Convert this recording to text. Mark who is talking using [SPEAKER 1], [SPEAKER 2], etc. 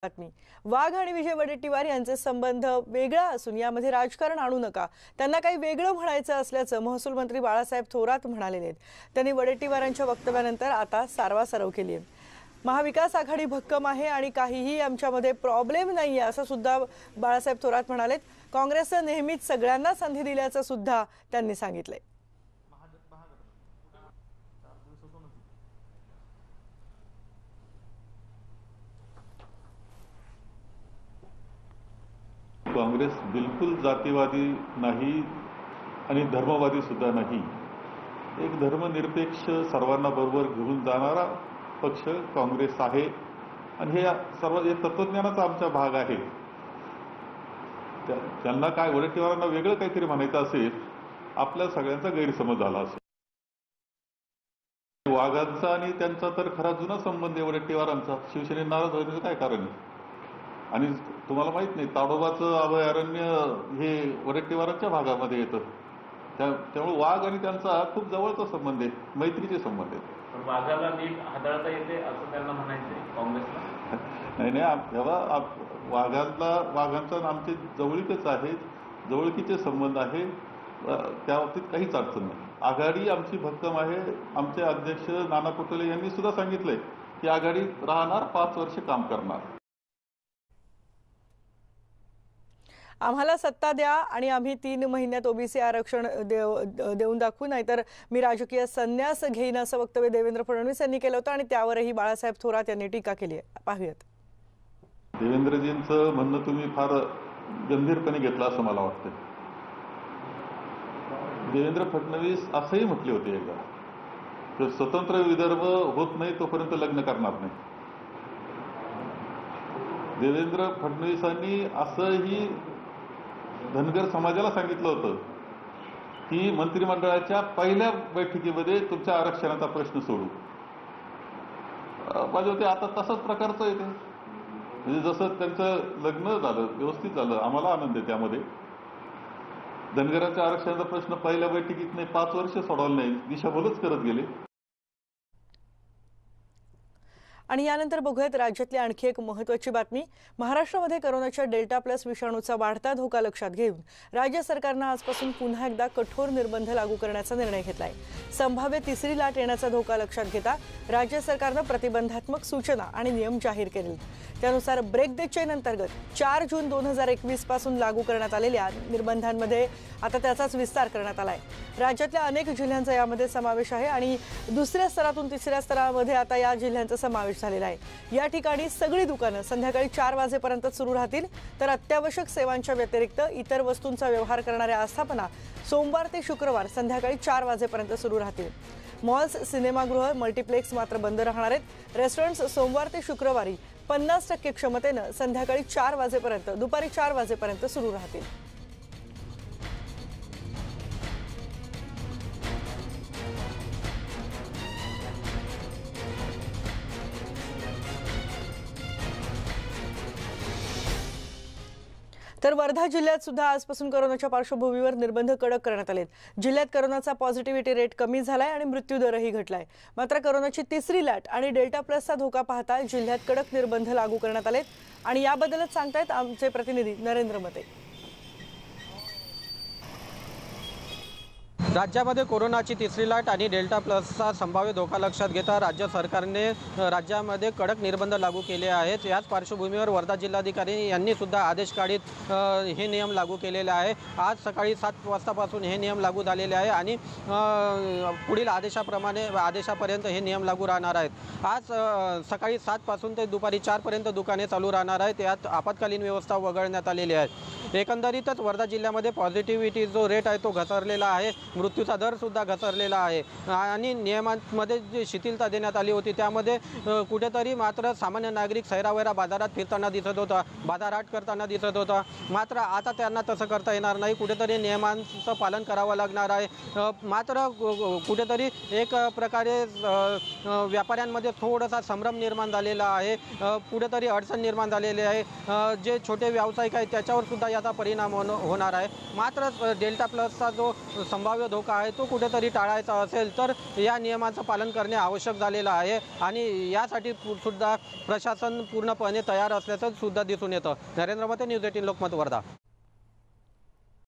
[SPEAKER 1] बातमी वाघ आणि विजय वडेट्टीवार यांचे संबंध वेगळा असून यामध्ये राजकारण आणू नका, त्यांना काही वेगळं म्हणायचं असल्याचं महसूल मंत्री बाळासाहेब थोरात म्हणाले आहेत। त्यांनी वडेट्टीवारांच्या वक्तव्यानंतर आता सारवासारव केली आहे। महाविकास आघाडी भक्कम आहे आणि काहीही आमच्यामध्ये प्रॉब्लेम नाही असं सुद्धा बाळासाहेब थोरात म्हणाले। काँग्रेसने नेहमीच सगळ्यांना संधी दिल्याचं सुद्धा त्यांनी सांगितले।
[SPEAKER 2] काँग्रेस बिलकुल जातीवादी नाही आणि धर्मवादी सुद्धा नाही। एक धर्मनिरपेक्ष सर्वांना बरोबर घेऊन जाणारा पक्ष काँग्रेस आहे आणि हे सर्व तत्वज्ञानाचा आमचा भाग आहे। त्यांना काय वडेट्टीवारांना वेगळं काहीतरी म्हणायचं असेल, आपल्या सगळ्यांचा गैरसमज झाला असेल। वाघांचा आणि त्यांचा तर खरा जुना संबंध आहे वडेट्टीवारांचा। शिवसेनेला नाराज होण्याचं काय कारण आहे? आणि तुम्हाला माहित नाही, ताडोबाचं अभयारण्य हे वडेट्टीवारांच्या भागामध्ये येतं। त्यामुळे वाघ आणि त्यांचा खूप जवळचा संबंध आहे, मैत्रीचे संबंध आहेत।
[SPEAKER 3] वाघाला नीट हाताळता येते असं त्यांना म्हणायचंय काँग्रेसला?
[SPEAKER 2] नाही, तेव्हा वाघांचा आमचे जवळीकच आहे, जवळकीचे संबंध आहे, त्या बाबतीत काहीच अडचण नाही। आघाडी आमची भक्कम आहे। आमचे अध्यक्ष नाना पटोले यांनी सुद्धा सांगितलंय की आघाडी राहणार, 5 वर्ष काम करणार।
[SPEAKER 1] आम्हाला सत्ता द्या आणि आम्ही 3 महिन्यात ओबीसी आरक्षण देऊन दाखवू, नाहीतर मी राजकीय संन्यास घेईन असं वक्तव्य देवेंद्र फडणवीस यांनी केलं होतं आणि त्यावरही बाळासाहेब थोरात यांनी टीका केली आहे। पाहूयात।
[SPEAKER 2] देवेंद्रजींचं म्हणणं तुम्ही फार गंभीरपणे घेतलं असं मला वाटतं। देवेंद्र फडणवीस असंही म्हटले होते एकदा, तर स्वतंत्र विदर्भ होत नाही तोपर्यंत लग्न करणार नाही। देवेंद्र फडणवीसांनी असंही धनगर समाजाला सांगितलं होतं की मंत्रिमंडळाच्या पहिल्या बैठकीमध्ये तुमच्या आरक्षणाचा प्रश्न सोडू। माझ्या ते आता तसाच प्रकारचं आहे ते, म्हणजे जसं त्यांचं लग्न झालं, व्यवस्थित झालं, आम्हाला आनंद आहे त्यामध्ये। धनगराच्या आरक्षणाचा प्रश्न पहिल्या बैठकीत नाही, 5 वर्ष सोडवलं नाही, दिशाभूलच करत गेले।
[SPEAKER 1] आणि यानंतर बघूयात राज्यातली आणखी एक महत्त्वाची बातमी। महाराष्ट्रामध्ये कोरोनाच्या डेल्टा प्लस विषाणूचा वाढता धोका लक्षात घेऊन राज्य सरकारने आजपासून पुन्हा एकदा कठोर निर्बंध लागू करण्याचा निर्णय घेतलाय। संभाव्य तिसरी लाट येण्याचा धोका लक्षात घेता राज्य सरकारने प्रतिबंधात्मक सूचना आणि नियम जाहीर केले। त्यानुसार ब्रेक द चेन अंतर्गत 4 जून 2021 पासून लागू करण्यात आलेल्या निर्बंधांमध्ये आता त्याचाच विस्तार करण्यात आलाय। राज्यातल्या अनेक जिल्ह्यांचा यामध्ये समावेश आहे आणि दुसऱ्या स्तरातून तिसऱ्या स्तरामध्ये आता या जिल्ह्यांचा समावेश झालेला आहे। या ठिकाणी सगळी दुकानं संध्याकाळी 4 वाजेपर्यंत सुरू राहतील, तर अत्यावश्यक सेवांच्या व्यतिरिक्त इतर वस्तूंचा व्यवहार करणाऱ्या आस्थापना सोमवार ते शुक्रवार संध्याकाळी 4 वाजेपर्यंत सुरू राहतील। मॉल्स, सिनेमागृह, मल्टीप्लेक्स मात्र बंद राहणार आहेत। रेस्टॉरंट्स सोमवार ते शुक्रवारी 50% क्षमतेनं संध्याकाळी 4 वाजेपर्यंत दुपारी 4 वाजेपर्यंत सुरू राहतील। तर वर्धा जिल्ह्यात सुद्धा आजपासून कोरोनाच्या पार्श्वभूमीवर निर्बंध कडक करण्यात आलेत। जिल्ह्यात कोरोनाचा पॉझिटिव्हिटी रेट कमी झालाय आणि मृत्यूदरही घटलाय। मात्र कोरोनाची तिसरी लाट आणि डेल्टा प्लसचा धोका पाहता जिल्ह्यात कडक निर्बंध लागू करण्यात आलेत आणि याबद्दलच सांगतायत आमचे प्रतिनिधी नरेंद्र मते।
[SPEAKER 4] राज्यामध्ये कोरोनाची तिसरी लाट आणि डेल्टा प्लसचा संभाव्य धोका लक्षात घेता राज्य सरकारने राज्यामध्ये कडक निर्बंध लागू केले आहेत। याच पार्श्वभूमीवर वर्धा जिल्हाधिकारी यांनी सुद्धा आदेश काढीत हे नियम लागू केलेले आहे। आज सकाळी 7 वाजतापासून हे नियम लागू झालेले आहे आणि पुढील आदेशापर्यंत हे नियम लागू राहणार आहेत। आज सकाळी 7 पासून ते दुपारी 4 पर्यंत दुकाने चालू राहणार आहेत। यात आपत्कालीन व्यवस्था वगळण्यात आलेली आहे। एकंदरीतच वर्धा जिल्ह्यामध्ये पॉझिटिव्हिटी जो रेट आहे तो घसरलेला आहे, मृत्यूचा दर सुद्धा घसरलेला आहे आणि नियमांमध्ये जी शिथिलता देण्यात आली होती त्यामध्ये कुठेतरी मात्र सामान्य नागरिक सैरावैरा बाजारात फिरताना दिसत होता, बाजारहाट करताना दिसत होता। मात्र आता त्यांना तसं करता येणार नाही, कुठेतरी नियमांचं पालन करावं लागणार आहे। मात्र कुठेतरी एक प्रकारे व्यापाऱ्यांमध्ये थोडासा संभ्रम निर्माण झालेला आहे, कुठेतरी अडचण निर्माण झालेली आहे। जे छोटे व्यावसायिक आहेत त्याच्यावर सुद्धा त्याचा परिणाम होणार आहे। मात्र डेल्टा प्लसचा जो संभाव्य धोका आहे तो कुठेतरी टाळायचा असेल तर या नियमांचं पालन करणे आवश्यक झालेलं आहे आणि यासाठी सुद्धा प्रशासन पूर्णपणे तयार असल्याचं सुद्धा दिसून येतं। नरेंद्र मते, न्यूज 18 लोकमत, वर्धा।